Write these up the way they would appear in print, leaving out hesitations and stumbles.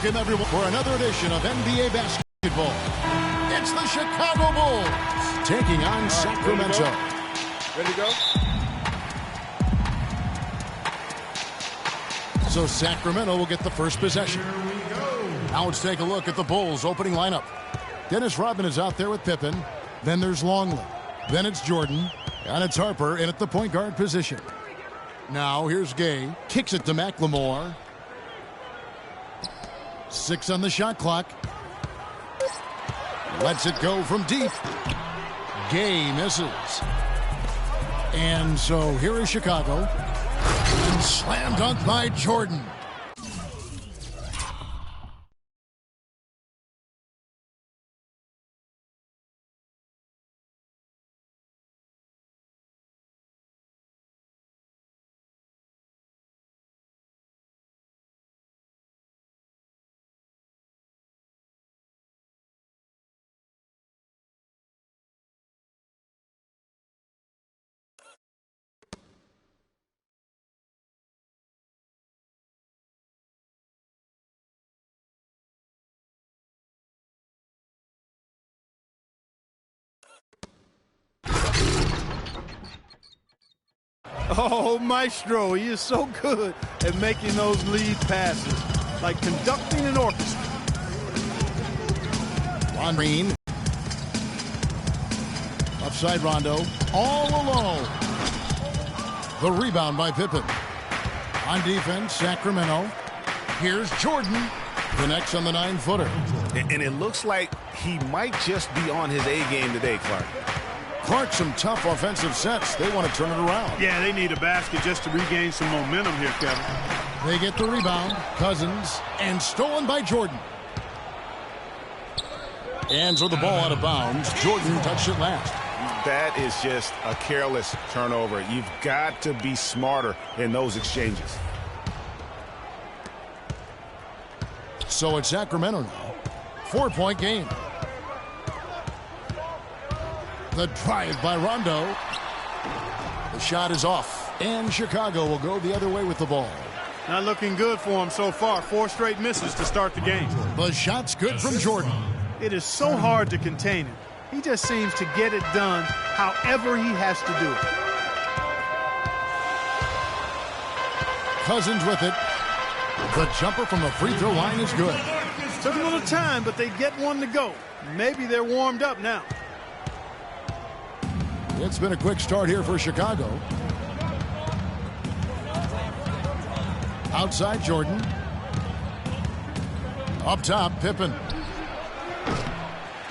Welcome, everyone, for another edition of NBA Basketball. It's the Chicago Bulls taking on Sacramento. Ready to go? So Sacramento will get the first possession. Now let's take a look at the Bulls' opening lineup. Dennis Rodman is out there with Pippen. Then there's Longley. Then it's Jordan. And it's Harper in at the point guard position. Now here's Gay. Kicks it to McLemore. 6 on the shot clock. Lets it go from deep. Gay misses. And so here is Chicago. And slam dunk by Jordan. Oh, Maestro, he is so good at making those lead passes, like conducting an orchestra. Ron Green. Upside Rondo. All alone. The rebound by Pippen. On defense, Sacramento. Here's Jordan. Connects on the 9-footer. And it looks like he might just be on his A game today, Clark. Clark, some tough offensive sets. They want to turn it around. Yeah, they need a basket just to regain some momentum here, Kevin. They get the rebound. Cousins. And stolen by Jordan. And so the ball out of bounds. Jordan touched it last. That is just a careless turnover. You've got to be smarter in those exchanges. So it's Sacramento now. 4-point game. The drive by Rondo. The shot is off. And Chicago will go the other way with the ball. Not looking good for him so far. 4 straight misses to start the game. The shot's good from Jordan. It is so hard to contain him. He just seems to get it done however he has to do it. Cousins with it. The jumper from the free throw line is good. Took a little time, but they get one to go. Maybe they're warmed up now. It's been a quick start here for Chicago. Outside Jordan. Up top, Pippen.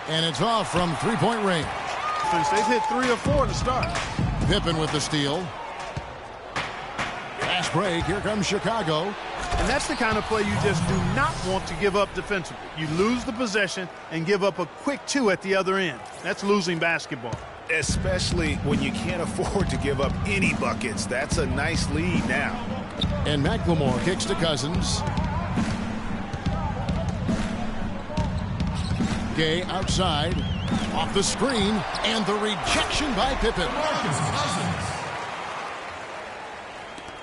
And it's off from three-point range. Since they've hit 3 or 4 to start. Pippen with the steal. Fast break. Here comes Chicago. And that's the kind of play you just do not want to give up defensively. You lose the possession and give up a quick 2 at the other end. That's losing basketball. Especially when you can't afford to give up any buckets. That's a nice lead now. And McLemore kicks to Cousins. Gay outside. Off the screen. And the rejection by Pippen.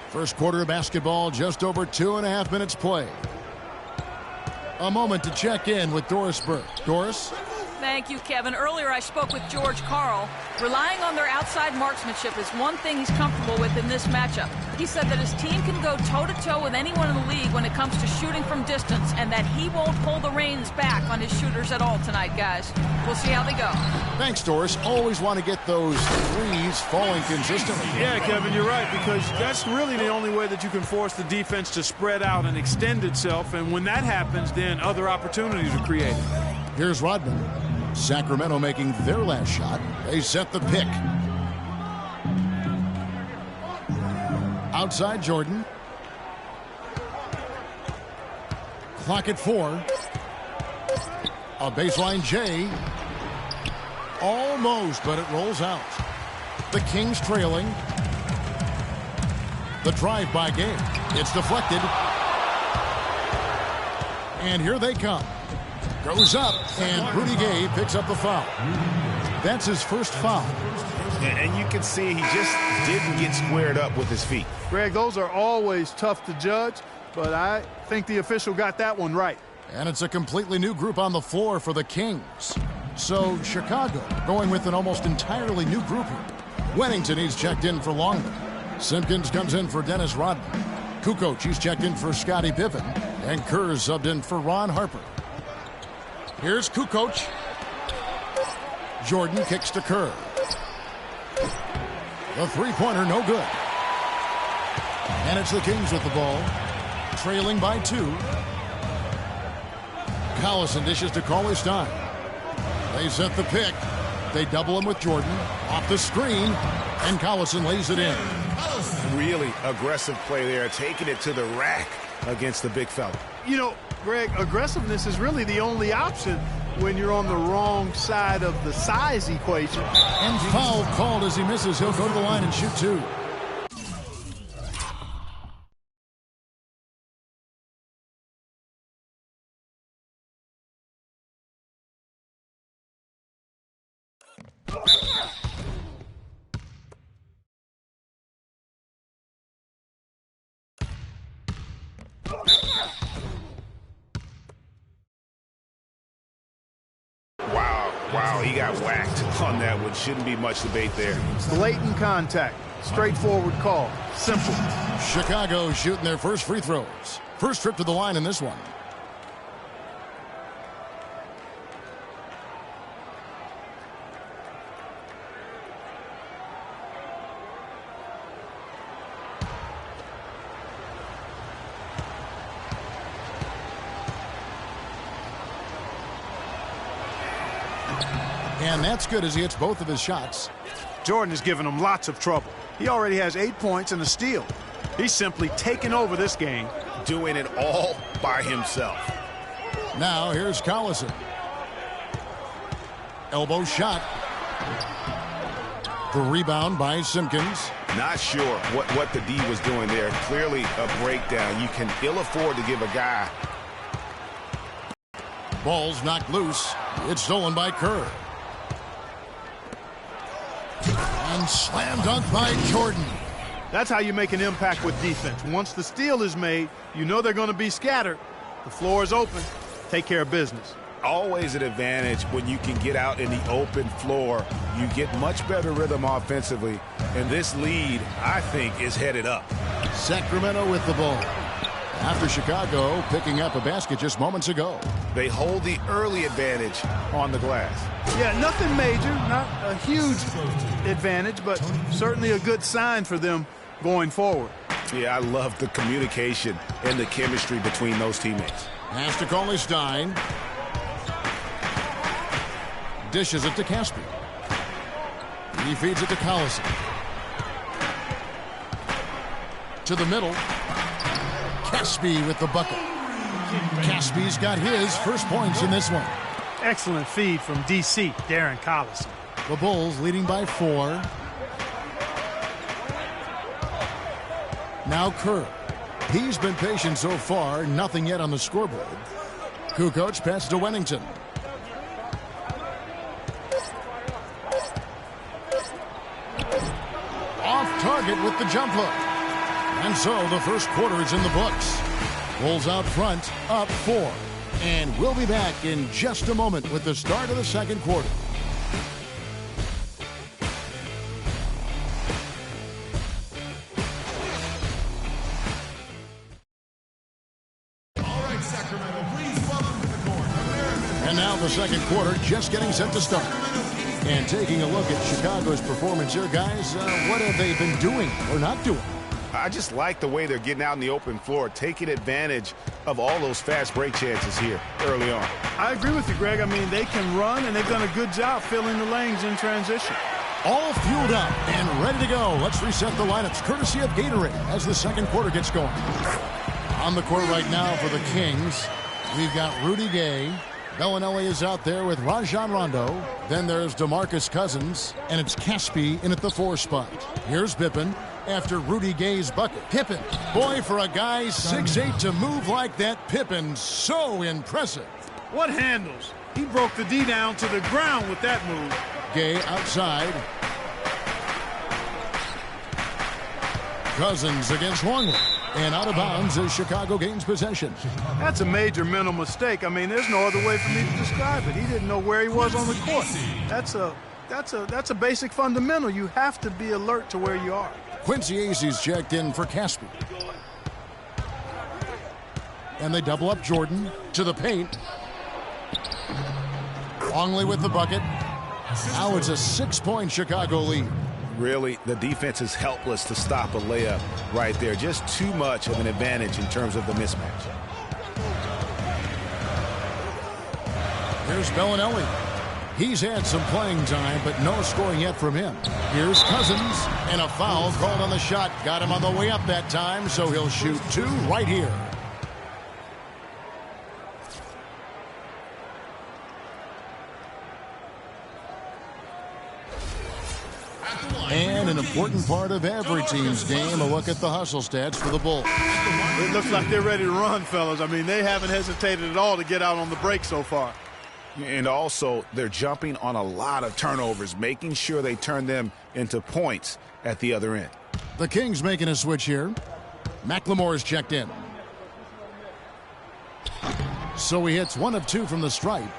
First quarter of basketball, just over 2.5 minutes play. A moment to check in with Doris Burke. Doris? Thank you, Kevin. Earlier I spoke with George Karl. Relying on their outside marksmanship is one thing he's comfortable with in this matchup. He said that his team can go toe-to-toe with anyone in the league when it comes to shooting from distance, and that he won't pull the reins back on his shooters at all tonight, guys. We'll see how they go. Thanks, Doris. Always want to get those threes falling consistently. Yeah, Kevin, you're right, because that's really the only way that you can force the defense to spread out and extend itself, and when that happens, then other opportunities are created. Here's Rodman. Sacramento making their last shot. They set the pick. Outside Jordan. Clock at 4. A baseline J. Almost, but it rolls out. The Kings trailing. The drive by Gay. It's deflected. And here they come. Goes up, and Rudy Gay picks up the foul. That's his first foul. And you can see he just didn't get squared up with his feet. Greg, those are always tough to judge, but I think the official got that one right. And it's a completely new group on the floor for the Kings. So Chicago going with an almost entirely new group here. Wennington, he's checked in for Longley. Simpkins comes in for Dennis Rodman. Kukoc, he's checked in for Scottie Pippen. And Kerr subbed in for Ron Harper. Here's Kukoc. Jordan kicks to Kerr. The three-pointer, no good. And it's the Kings with the ball, trailing by 2. Collison dishes to Cauley-Stein. They set the pick. They double him with Jordan. Off the screen, and Collison lays it in. Really aggressive play there, taking it to the rack against the big fella. You know, Greg, aggressiveness is really the only option when you're on the wrong side of the size equation. And foul called as he misses. He'll go to the line and shoot 2. Wow, he got whacked on that one. Shouldn't be much debate there. Blatant contact. Straightforward call. Simple. Chicago shooting their first free throws. First trip to the line in this one. And that's good as he hits both of his shots. Jordan is giving him lots of trouble. He already has 8 points and a steal. He's simply taking over this game. Doing it all by himself. Now here's Collison. Elbow shot. The rebound by Simpkins. Not sure what the D was doing there. Clearly a breakdown. You can ill afford to give a guy. Ball's knocked loose. It's stolen by Kerr. And slam dunk by Jordan. That's how you make an impact with defense. Once the steal is made, you know they're going to be scattered. The floor is open. Take care of business. Always an advantage when you can get out in the open floor. You get much better rhythm offensively. And this lead, I think, is headed up. Sacramento with the ball. After Chicago picking up a basket just moments ago. They hold the early advantage on the glass. Yeah, nothing major, not a huge advantage, but certainly a good sign for them going forward. Yeah, I love the communication and the chemistry between those teammates. Pass to Cauley-Stein. Dishes it to Caspi. He feeds it to Collison. To the middle. Caspi with the bucket. Caspi's got his first points in this one. Excellent feed from D.C., Darren Collison. The Bulls leading by 4. Now Kerr. He's been patient so far. Nothing yet on the scoreboard. Kukoc passes to Wennington. Off target with the jump hook. And so the first quarter is in the books. Bulls out front, up 4. And we'll be back in just a moment with the start of the second quarter. All right, Sacramento, please welcome to the court. And now the second quarter just getting set to start. And taking a look at Chicago's performance here, guys, what have they been doing or not doing? I just like the way they're getting out in the open floor, taking advantage of all those fast break chances here early on. I agree with you, Greg. I mean, they can run, and they've done a good job filling the lanes in transition. All fueled up and ready to go. Let's reset the lineups courtesy of Gatorade as the second quarter gets going. On the court right now for the Kings, we've got Rudy Gay. Bellinelli is out there with Rajon Rondo. Then there's DeMarcus Cousins, and it's Caspi in at the 4 spot. Here's Pippen. After Rudy Gay's bucket. Pippen. Boy, for a guy 6'8" to move like that, Pippen, so impressive. What handles? He broke the D down to the ground with that move. Gay outside. Cousins against Longley. And out of bounds as Chicago gains possession. That's a major mental mistake. I mean, there's no other way for me to describe it. He didn't know where he was on the court. That's a basic fundamental. You have to be alert to where you are. Quincy Acy's checked in for Caspi. And they double up Jordan to the paint. Longley with the bucket. Now it's a 6-point Chicago lead. Really, the defense is helpless to stop a layup right there. Just too much of an advantage in terms of the mismatch. Here's Bellinelli. He's had some playing time, but no scoring yet from him. Here's Cousins, and a foul called on the shot. Got him on the way up that time, so he'll shoot 2 right here. And an important part of every team's game, a look at the hustle stats for the Bulls. It looks like they're ready to run, fellas. I mean, they haven't hesitated at all to get out on the break so far. And also, they're jumping on a lot of turnovers, making sure they turn them into points at the other end. The Kings making a switch here. McLemore is checked in. So he hits 1 of 2 from the stripe.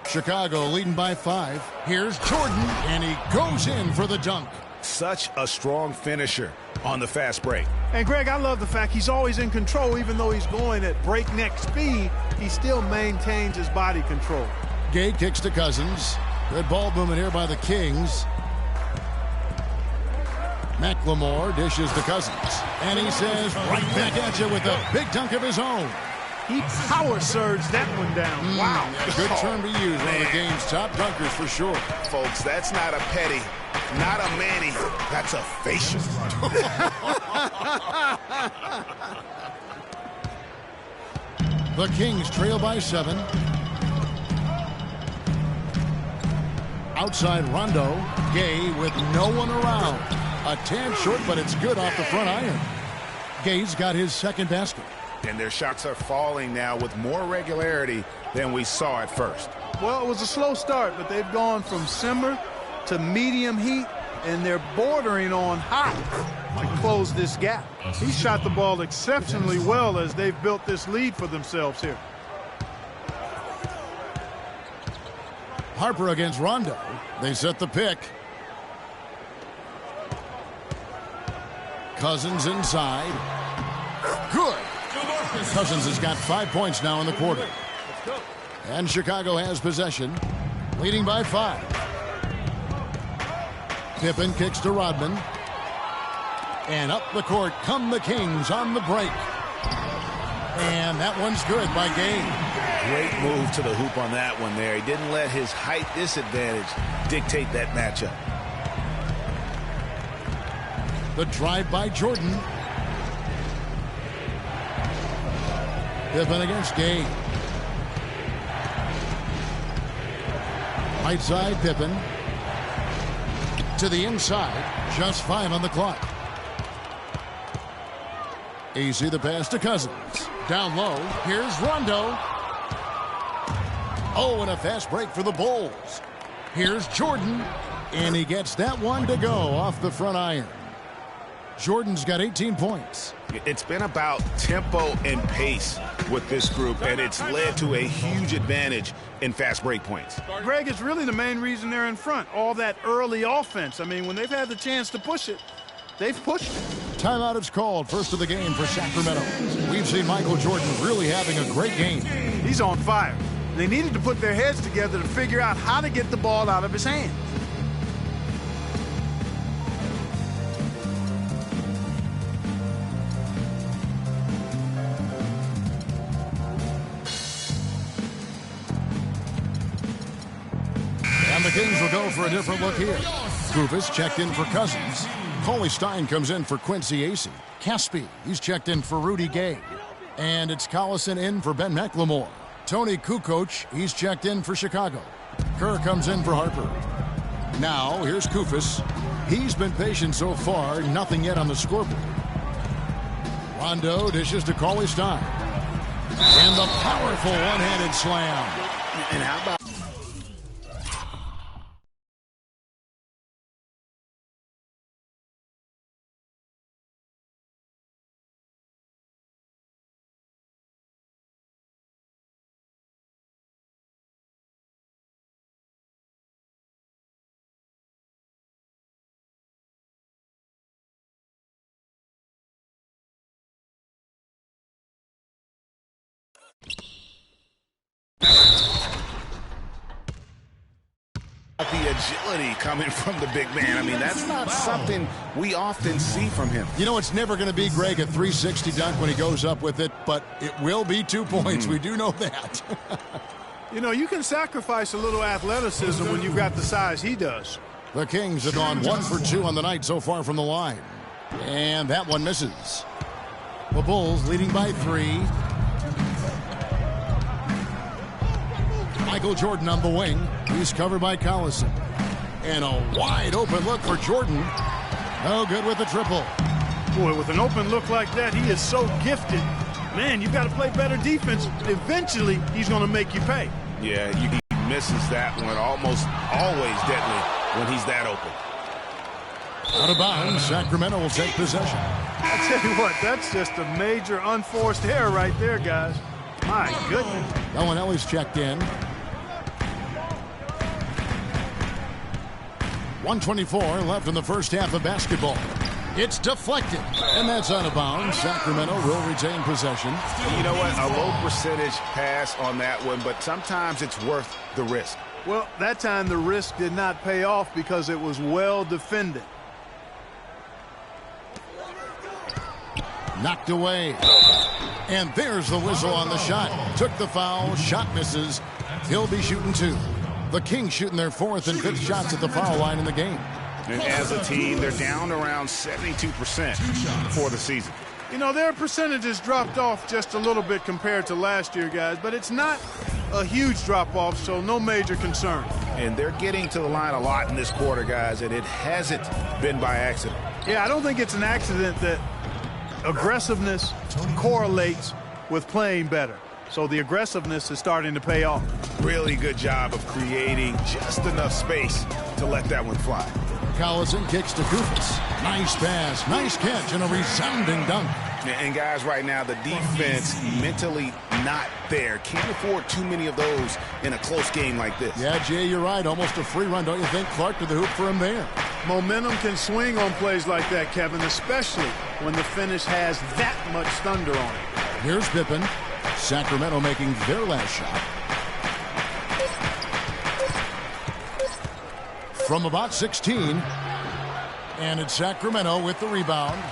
Chicago leading by 5. Here's Jordan, and he goes in for the dunk. Such a strong finisher on the fast break. And, Greg, I love the fact he's always in control. Even though he's going at breakneck speed, he still maintains his body control. Gay kicks to Cousins. Good ball movement here by the Kings. McLemore dishes to Cousins. And he says right back at you with a big dunk of his own. He power surged that one down. Wow. Yeah, good term to use. One of the game's top dunkers for sure. Folks, that's not a petty, not a Manny. That's a facial. The Kings trail by 7. Outside Rondo. Gay with no one around. A tad short, but it's good off the front iron. Gay's got his second basket. And their shots are falling now with more regularity than we saw at first. Well, it was a slow start, but they've gone from simmer to medium heat, and they're bordering on hot to close this gap. He shot the ball exceptionally well as they've built this lead for themselves here. Harper against Rondo. They set the pick. Cousins inside. Good. Cousins has got 5 points now in the quarter. And Chicago has possession, leading by 5. Pippen kicks to Rodman. And up the court come the Kings on the break. And that one's good by Gay. Great move to the hoop on that one there. He didn't let his height disadvantage dictate that matchup. The drive by Jordan. Pippen against Gay. Right side, Pippen. To the inside. Just 5 on the clock. Acy the pass to Cousins. Down low. Here's Rondo. Oh, and a fast break for the Bulls. Here's Jordan. And he gets that one to go off the front iron. Jordan's got 18 points. It's been about tempo and pace with this group, and it's led to a huge advantage in fast break points. Greg, it's really the main reason they're in front. All that early offense. I mean, when they've had the chance to push it, they've pushed it. Timeout is called. First of the game for Sacramento. We've seen Michael Jordan really having a great game. He's on fire. They needed to put their heads together to figure out how to get the ball out of his hand. And the Kings will go for a different look here. Rufus checked in for Cousins. Coley Stein comes in for Quincy Acy. Caspi, he's checked in for Rudy Gay. And it's Collison in for Ben McLemore. Tony Kukoc, he's checked in for Chicago. Kerr comes in for Harper. Now, here's Kufis. He's been patient so far, nothing yet on the scoreboard. Rondo dishes to Coley Stein. And the powerful one-handed slam. And how about The agility coming from the big man. I mean, that's not something we often see from him. You know, it's never going to be, Greg, a 360 dunk when he goes up with it, but it will be 2 points. We do know that. You know, you can sacrifice a little athleticism when you've got the size he does. The Kings have gone 1 for 2 on the night so far from the line. And that one misses. The Bulls leading by 3. Michael Jordan on the wing. He's covered by Collison. And a wide open look for Jordan. No good with the triple. Boy, with an open look like that, he is so gifted. Man, you've got to play better defense. Eventually, he's going to make you pay. Yeah, he misses that one. Almost always deadly when he's that open. Out of bounds, Sacramento will take possession. I tell you what, that's just a major unforced error right there, guys. My goodness. Bellinelli's checked in. 1:24 left in the first half of basketball. It's deflected, and that's out of bounds. Sacramento will retain possession. You know what? A low percentage pass on that one, but sometimes it's worth the risk. Well, that time the risk did not pay off because it was well defended. Knocked away. And there's the whistle on the shot. Took the foul. Shot misses. He'll be shooting 2. The Kings shooting their 4th and 5th shots at the foul line in the game. And as a team, they're down around 72% for the season. You know, their percentages dropped off just a little bit compared to last year, guys, but it's not a huge drop-off, so no major concern. And they're getting to the line a lot in this quarter, guys, and it hasn't been by accident. Yeah, I don't think it's an accident that aggressiveness correlates with playing better. So the aggressiveness is starting to pay off. Really good job of creating just enough space to let that one fly. Collison kicks to Koufos. Nice pass, nice catch, and a resounding dunk. And guys, right now, the defense mentally not there. Can't afford too many of those in a close game like this. Yeah, Jay, you're right. Almost a free run, don't you think? Clark to the hoop for him there. Momentum can swing on plays like that, Kevin, especially when the finish has that much thunder on it. Here's Pippen. Sacramento making their last shot. From about 16. And it's Sacramento with the rebound.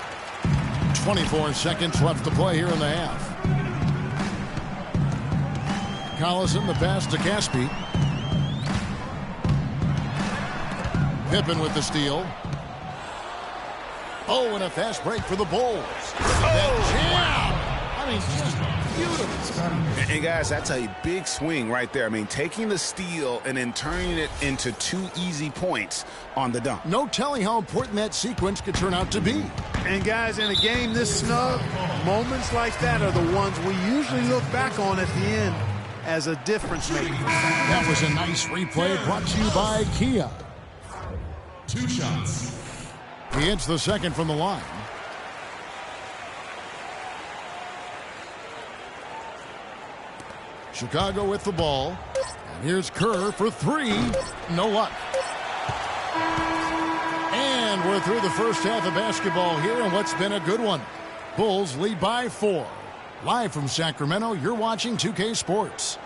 24 seconds left to play here in the half. Collison, the pass to Caspi. Pippen with the steal. Oh, and a fast break for the Bulls. That jam! I mean, just beautiful. And guys, that's a big swing right there. I mean, taking the steal and then turning it into 2 easy points on the dunk. No telling how important that sequence could turn out to be. And guys, in a game this snug, moments like that are the ones we usually look back on at the end as a difference maker. That was a nice replay brought to you by Kia. 2 shots. He hits the second from the line. Chicago with the ball. And here's Kerr for 3. No luck. And we're through the first half of basketball here in what's been a good one. Bulls lead by 4. Live from Sacramento, you're watching 2K Sports.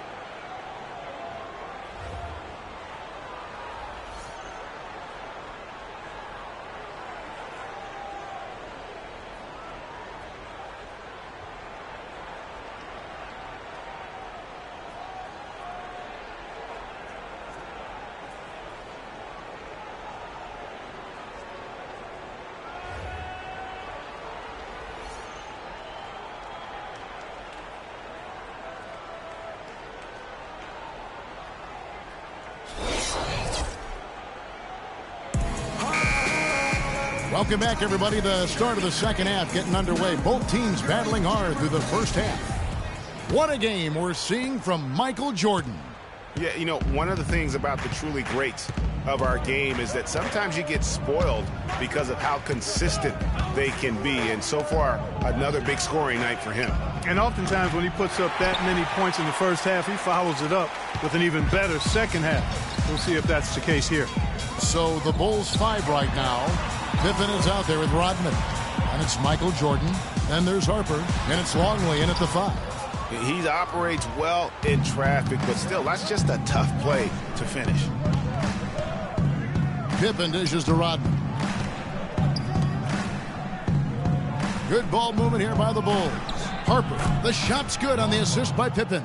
Welcome back, everybody. The start of the second half getting underway. Both teams battling hard through the first half. What a game we're seeing from Michael Jordan. Yeah, you know, one of the things about the truly greats of our game is that sometimes you get spoiled because of how consistent they can be. And so far, another big scoring night for him. And oftentimes when he puts up that many points in the first half, he follows it up with an even better second half. We'll see if that's the case here. So the Bulls 5 right now. Pippen is out there with Rodman. And it's Michael Jordan. Then there's Harper. And it's Longley in at the 5. He operates well in traffic, but still, that's just a tough play to finish. Pippen dishes to Rodman. Good ball movement here by the Bulls. Harper, the shot's good on the assist by Pippen.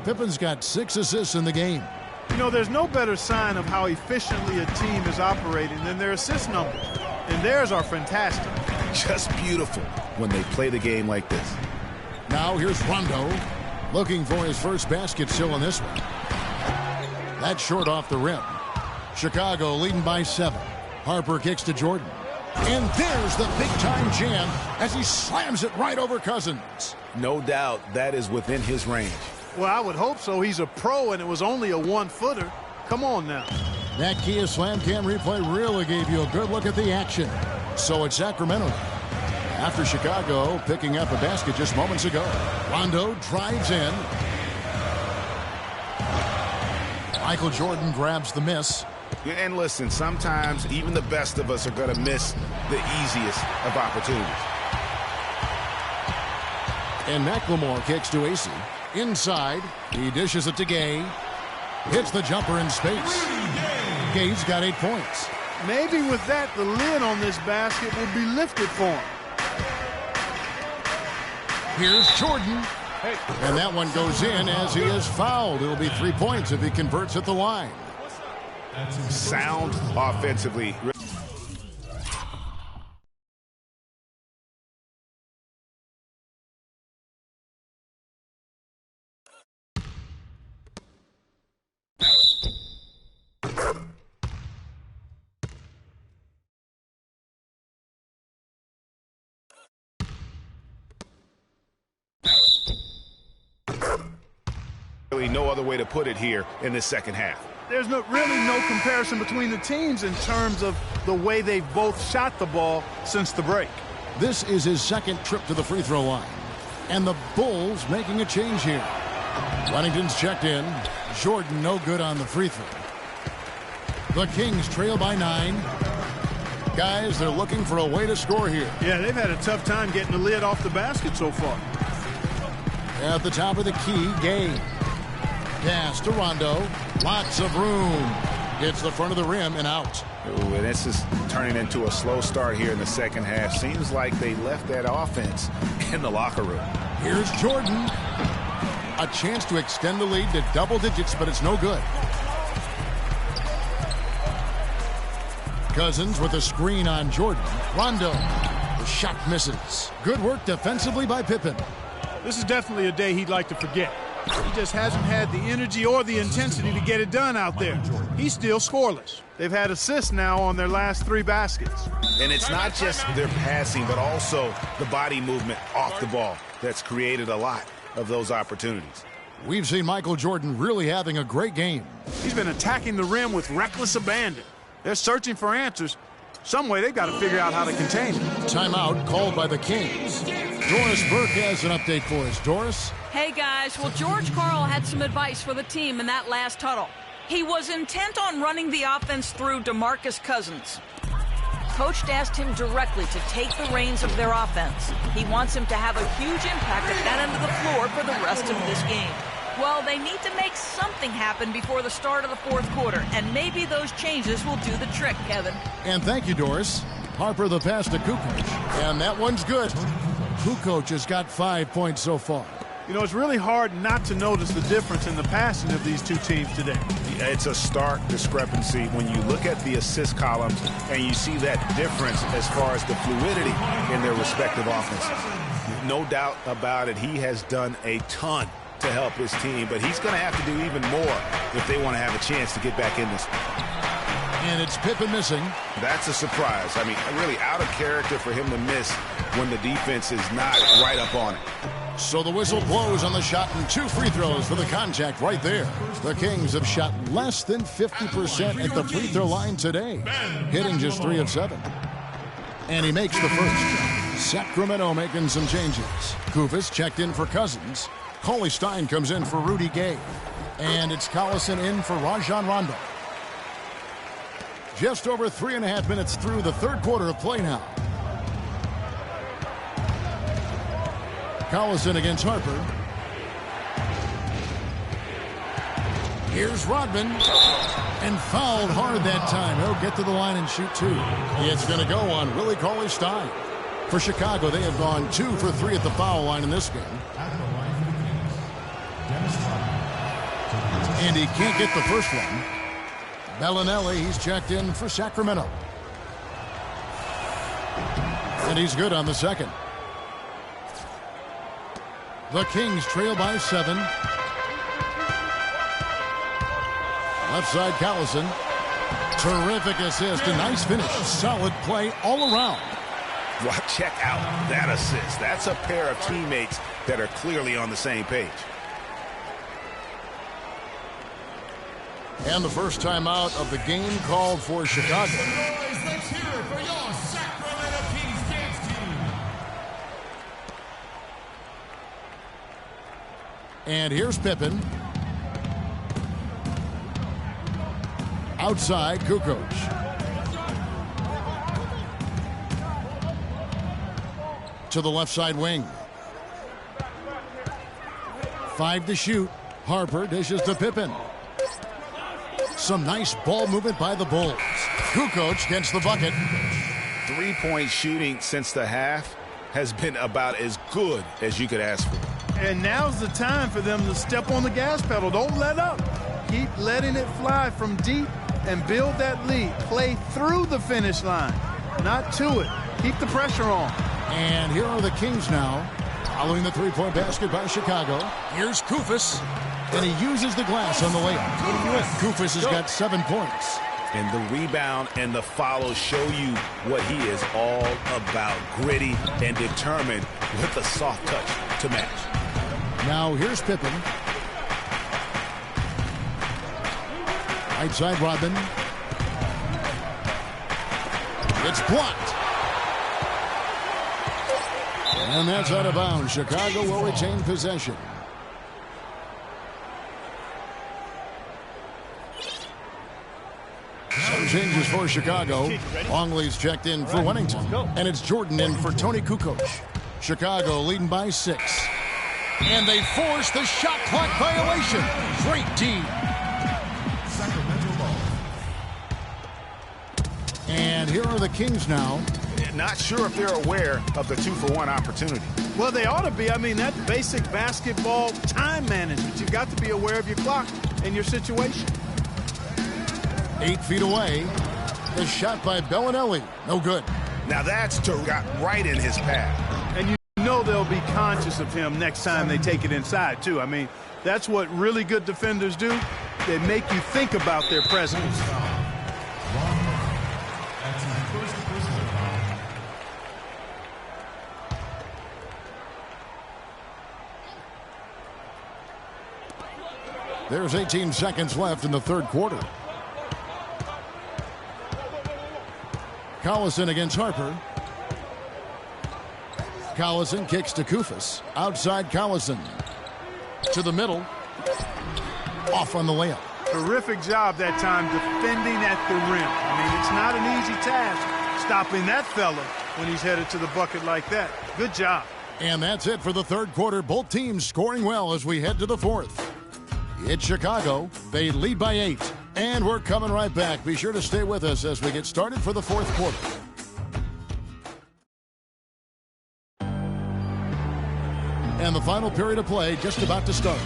Pippen's got 6 assists in the game. You know, there's no better sign of how efficiently a team is operating than their assist numbers. And theirs are fantastic. Just beautiful when they play the game like this. Now here's Rondo, looking for his first basket still in this one. That's short off the rim. Chicago leading by 7. Harper kicks to Jordan. And there's the big-time jam as he slams it right over Cousins. No doubt that is within his range. Well, I would hope so. He's a pro, and it was only a 1-footer. Come on now. That Kia Slam Cam replay really gave you a good look at the action. So it's Sacramento after Chicago picking up a basket just moments ago. Rondo drives in. Michael Jordan grabs the miss. And listen, sometimes even the best of us are going to miss the easiest of opportunities. And McLemore kicks to AC. Inside, he dishes it to Gay. Hits the jumper in space. Gay's got 8 points. Maybe with that, the lid on this basket will be lifted for him. Here's Jordan. And that one goes in as he is fouled. It'll be 3 points if he converts at the line. Sound offensively. Really no other way to put it here in the second half. There's really no comparison between the teams in terms of the way they've both shot the ball since the break. This is his second trip to the free throw line. And the Bulls making a change here. Wennington's checked in. Jordan no good on the free throw. The Kings trail by 9. Guys, they're looking for a way to score here. Yeah, they've had a tough time getting the lid off the basket so far. At the top of the key, Gay. Pass to Rondo. Lots of room. Hits the front of the rim and out. Ooh, and this is turning into a slow start here in the second half. Seems like they left that offense in the locker room. Here's Jordan. A chance to extend the lead to double digits, but it's no good. Cousins with a screen on Jordan. Rondo. The shot misses. Good work defensively by Pippen. This is definitely a day he'd like to forget. He just hasn't had the energy or the intensity to get it done out there. He's still scoreless. They've had assists now on their last 3 baskets. And it's not just their passing, but also the body movement off the ball that's created a lot of those opportunities. We've seen Michael Jordan really having a great game. He's been attacking the rim with reckless abandon. They're searching for answers. Some way they've got to figure out how to contain him. Timeout called by the Kings. Doris Burke has an update for us. Doris? Hey, guys. Well, George Karl had some advice for the team in that last huddle. He was intent on running the offense through DeMarcus Cousins. Coach asked him directly to take the reins of their offense. He wants him to have a huge impact at that end of the floor for the rest of this game. Well, they need to make something happen before the start of the fourth quarter, and maybe those changes will do the trick, Kevin. And thank you, Doris. Harper the pass to Kukoc, and that one's good. Kukoc has got 5 points so far. You know, it's really hard not to notice the difference in the passing of these two teams today. It's a stark discrepancy when you look at the assist columns and you see that difference as far as the fluidity in their respective offenses. No doubt about it, he has done a ton to help his team, but he's going to have to do even more if they want to have a chance to get back in this one. And it's Pippen missing. That's a surprise. I mean, really out of character for him to miss when the defense is not right up on it. So the whistle blows on the shot and 2 free throws for the contact right there. The Kings have shot less than 50% at the free throw line today, hitting just 3 of 7. And he makes the first. Sacramento making some changes. Kufis checked in for Cousins. Cauley Stein comes in for Rudy Gay. And it's Collison in for Rajon Rondo. Just over 3.5 minutes through the third quarter of play now. Collison against Harper. Here's Rodman. And fouled hard that time. He'll get to the line and shoot two. It's going to go on Willie Cauley-Stein. For Chicago, they have gone 2 for 3 at the foul line in this game. And he can't get the first one. Bellinelli, he's checked in for Sacramento. And he's good on the second. The Kings trail by 7. Left side, Collison. Terrific assist, a nice finish. Solid play all around. Well, check out that assist. That's a pair of teammates that are clearly on the same page. And the first timeout of the game called for Chicago. Let's hear it for your Sacramento Kings dance team. And here's Pippen. Outside, Kukoc. To the left side wing. 5 to shoot. Harper dishes to Pippen. Some nice ball movement by the Bulls. Kukoc gets the bucket. 3-point shooting since the half has been about as good as you could ask for. And now's the time for them to step on the gas pedal. Don't let up. Keep letting it fly from deep and build that lead. Play through the finish line, not to it. Keep the pressure on. And here are the Kings now, following the 3-point basket by Chicago. Here's Koufos, and he uses the glass on the layup. Koufos has got 7 points. And the rebound and the follow show you what he is all about. Gritty and determined with a soft touch to match. Now here's Pippen. Right side, Rodman. It's blocked. And that's out of bounds. Chicago will retain possession. Some changes for Chicago. Longley's checked in for Wennington. And it's Jordan in for Tony Kukoc. Chicago leading by 6. And they force the shot clock violation. Great D. And here are the Kings now. Not sure if they're aware of the 2-for-1 opportunity. Well, they ought to be. I mean, that's basic basketball time management. You've got to be aware of your clock and your situation. 8 feet away. The shot by Bellinelli. No good. Now that's got right in his path. And you know they'll be conscious of him next time they take it inside, too. I mean, that's what really good defenders do. They make you think about their presence. There's 18 seconds left in the third quarter. Collison against Harper. Collison kicks to Koufos. Outside Collison. To the middle. Off on the layup. Terrific job that time defending at the rim. I mean, it's not an easy task stopping that fella when he's headed to the bucket like that. Good job. And that's it for the third quarter. Both teams scoring well as we head to the fourth. It's Chicago. They lead by 8. And we're coming right back. Be sure to stay with us as we get started for the fourth quarter. And the final period of play just about to start.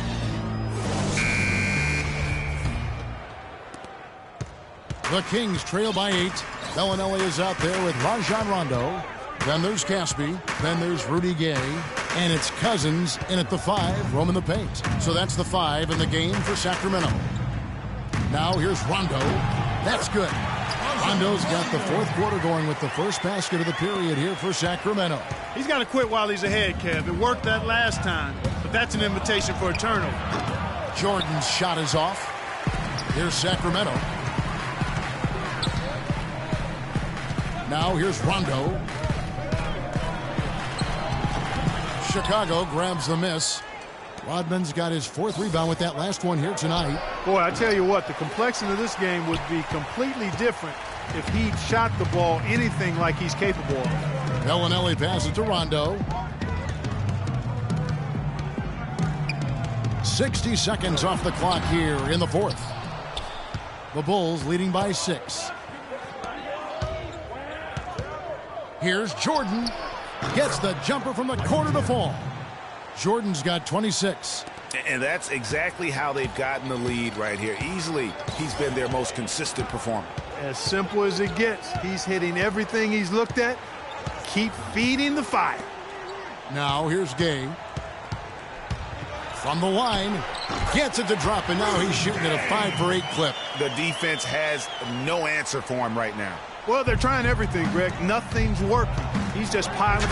The Kings trail by 8. Bellinelli is out there with Rajon Rondo. Then there's Caspi. Then there's Rudy Gay. And it's Cousins in at the 5, roaming the paint. So that's the 5 in the game for Sacramento. Now here's Rondo. That's good. Rondo's got the fourth quarter going with the first basket of the period here for Sacramento. He's got to quit while he's ahead, Kev. It worked that last time, but that's an invitation for a turnover. Jordan's shot is off. Here's Sacramento. Now here's Rondo. Chicago grabs the miss. Rodman's got his 4th rebound with that last one here tonight. Boy, I tell you what, the complexion of this game would be completely different if he shot the ball anything like he's capable of. Bellinelli passes to Rondo. 60 seconds off the clock here in the fourth. The Bulls leading by 6. Here's Jordan. Gets the jumper from the corner to fall. Jordan's got 26. And that's exactly how they've gotten the lead right here. Easily, he's been their most consistent performer. As simple as it gets. He's hitting everything he's looked at. Keep feeding the fire. Now here's Gay. From the line. Gets it to drop, and now he's shooting at a 5-for-8 clip. The defense has no answer for him right now. Well, they're trying everything, Greg. Nothing's working. He's just piling.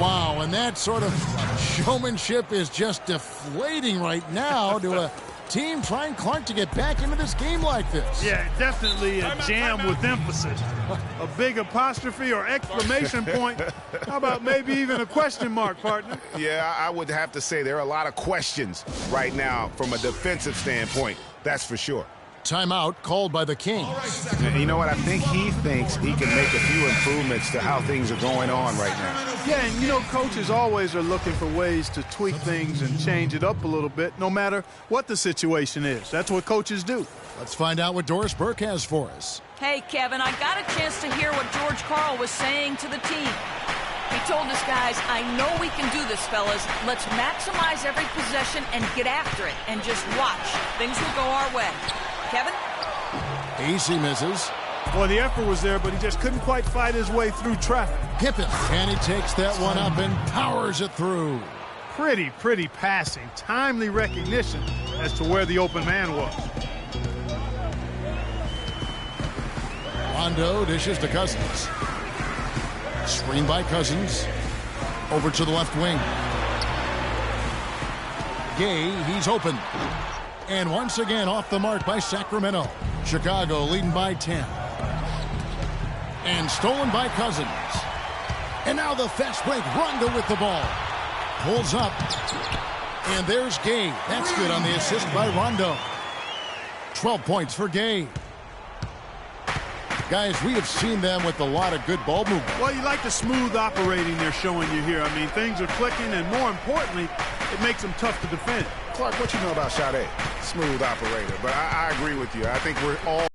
Wow, and that sort of showmanship is just deflating right now to a team trying Clark to get back into this game like this. Yeah, definitely a jam with emphasis. A big apostrophe or exclamation point. How about maybe even a question mark, partner? Yeah, I would have to say there are a lot of questions right now from a defensive standpoint. That's for sure. Timeout called by the Kings. And you know what? I think he thinks he can make a few improvements to how things are going on right now. Yeah, and you know, coaches always are looking for ways to tweak things and change it up a little bit, no matter what the situation is. That's what coaches do. Let's find out what Doris Burke has for us. Hey, Kevin, I got a chance to hear what George Karl was saying to the team. He told us, guys, I know we can do this, fellas. Let's maximize every possession and get after it and just watch. Things will go our way. Kevin? Easy misses. Well, the effort was there, but he just couldn't quite fight his way through traffic. Pippen, and he takes that one up and powers it through. Pretty passing. Timely recognition as to where the open man was. Rondo dishes to Cousins. Screen by Cousins. Over to the left wing. Gay, he's open. And once again off the mark by Sacramento. Chicago leading by 10. And stolen by Cousins. And now the fast break. Rondo with the ball. Pulls up. And there's Gay. That's good on the assist by Rondo. 12 points for Gay. Guys, we have seen them with a lot of good ball movement. Well, you like the smooth operating they're showing you here. I mean, things are clicking, and more importantly, it makes them tough to defend. Clark, what you know about Sade? Smooth operator. But I agree with you. I think we're all